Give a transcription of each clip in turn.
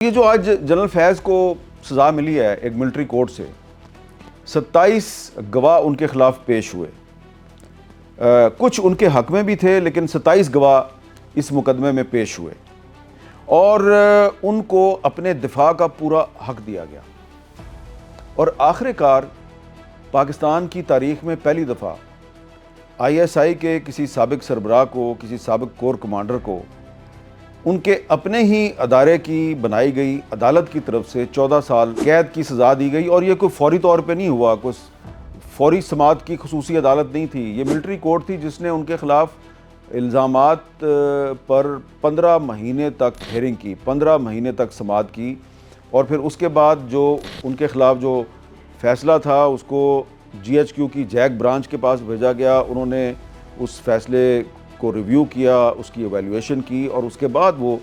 یہ جو آج جنرل فیض کو سزا ملی ہے ایک ملٹری کورٹ سے، 27 گواہ ان کے خلاف پیش ہوئے، کچھ ان کے حق میں بھی تھے لیکن 27 گواہ اس مقدمے میں پیش ہوئے اور ان کو اپنے دفاع کا پورا حق دیا گیا، اور آخر کار پاکستان کی تاریخ میں پہلی دفعہ ISI کے کسی سابق سربراہ کو، کسی سابق کور کمانڈر کو ان کے اپنے ہی ادارے کی بنائی گئی عدالت کی طرف سے 14 سال قید کی سزا دی گئی، اور یہ کوئی فوری طور پہ نہیں ہوا، کوئی فوری سماعت کی خصوصی عدالت نہیں تھی، یہ ملٹری کورٹ تھی جس نے ان کے خلاف الزامات پر 15 مہینے تک ہیرنگ کی، 15 مہینے تک سماعت کی، اور پھر اس کے بعد جو ان کے خلاف جو فیصلہ تھا اس کو GHQ کی جیک برانچ کے پاس بھیجا گیا، انہوں نے اس فیصلے کو ریویو کیا، اس کی ایویلیویشن کی، اور اس کے بعد وہ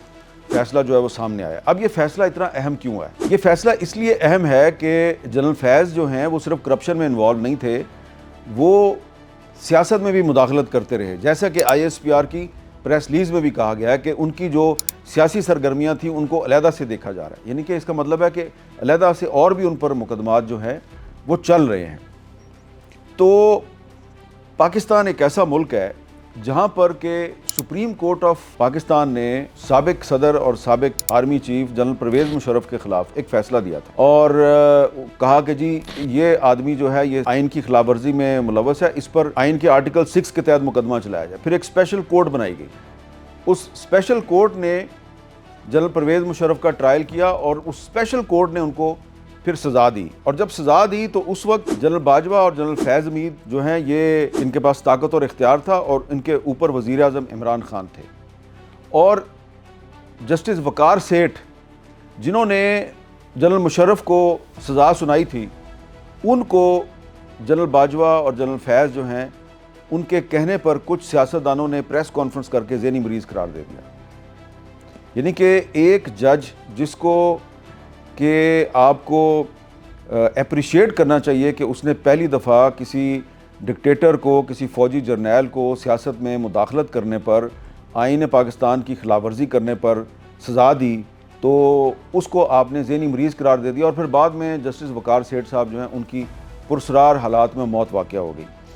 فیصلہ جو ہے وہ سامنے آیا۔ اب یہ فیصلہ اتنا اہم کیوں ہے؟ یہ فیصلہ اس لیے اہم ہے کہ جنرل فیض جو ہیں وہ صرف کرپشن میں انوالو نہیں تھے، وہ سیاست میں بھی مداخلت کرتے رہے، جیسا کہ ISPR کی پریس ریلیز میں بھی کہا گیا ہے کہ ان کی جو سیاسی سرگرمیاں تھیں ان کو علیحدہ سے دیکھا جا رہا ہے، یعنی کہ اس کا مطلب ہے کہ علیحدہ سے اور بھی ان پر مقدمات جو ہیں وہ چل رہے ہیں۔ تو پاکستان ایک ایسا ملک ہے جہاں پر کہ سپریم کورٹ آف پاکستان نے سابق صدر اور سابق army chief general Pervez Musharraf کے خلاف ایک فیصلہ دیا تھا، اور کہا کہ جی یہ آدمی جو ہے یہ آئین کی خلاف ورزی میں ملوث ہے، اس پر آئین کے آرٹیکل 6 کے تحت مقدمہ چلایا جائے۔ پھر ایک اسپیشل کورٹ بنائی گئی، اس اسپیشل کورٹ نے جنرل پرویز مشرف کا ٹرائل کیا، اور اس اسپیشل کورٹ نے ان کو پھر سزا دی، اور جب سزا دی تو اس وقت جنرل باجوہ اور جنرل فیض حمید جو ہیں یہ ان کے پاس طاقت اور اختیار تھا، اور ان کے اوپر وزیر اعظم عمران خان تھے، اور جسٹس وقار سیٹھ جنہوں نے جنرل مشرف کو سزا سنائی تھی، ان کو جنرل باجوہ اور جنرل فیض جو ہیں ان کے کہنے پر کچھ سیاستدانوں نے پریس کانفرنس کر کے ذہنی مریض قرار دے دیا۔ یعنی کہ ایک جج جس کو کہ آپ کو اپریشیٹ کرنا چاہیے کہ اس نے پہلی دفعہ کسی ڈکٹیٹر کو، کسی فوجی جرنیل کو سیاست میں مداخلت کرنے پر، آئین پاکستان کی خلاف ورزی کرنے پر سزا دی، تو اس کو آپ نے ذہنی مریض قرار دے دیا، اور پھر بعد میں جسٹس وقار سیٹھ صاحب جو ہیں ان کی پرسرار حالات میں موت واقع ہو گئی۔